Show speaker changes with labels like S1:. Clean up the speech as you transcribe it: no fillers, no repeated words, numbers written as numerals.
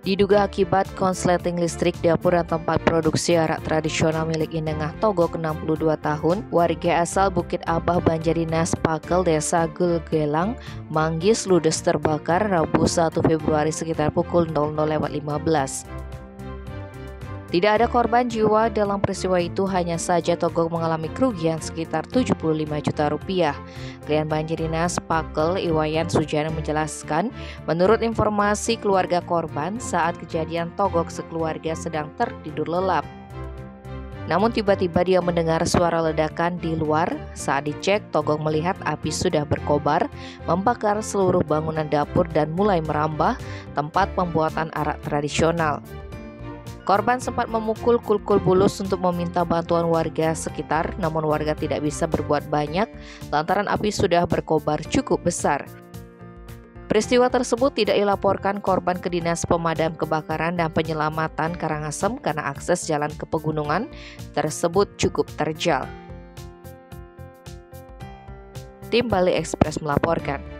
S1: Diduga akibat konsleting listrik dapur dan tempat produksi arak tradisional milik Inengah Togok 62 tahun, warga asal Bukit Abah Banjarinas Pakel, Desa Gulgelang, Manggis ludes terbakar Rabu 1 Februari sekitar pukul 00.15. Tidak ada korban jiwa dalam peristiwa itu, hanya saja Togok mengalami kerugian sekitar 75 juta rupiah. Klien Banjarinas Pakel, Iwayan Sujana menjelaskan, menurut informasi keluarga korban, saat kejadian Togok sekeluarga sedang tertidur lelap. Namun tiba-tiba dia mendengar suara ledakan di luar. Saat dicek, Togok melihat api sudah berkobar, membakar seluruh bangunan dapur dan mulai merambah tempat pembuatan arak tradisional. Korban sempat memukul Kulkul Bulus untuk meminta bantuan warga sekitar, namun warga tidak bisa berbuat banyak lantaran api sudah berkobar cukup besar. Peristiwa tersebut tidak dilaporkan korban ke Dinas Pemadam Kebakaran dan Penyelamatan Karangasem karena akses jalan ke pegunungan tersebut cukup terjal. Tim Bali Express melaporkan.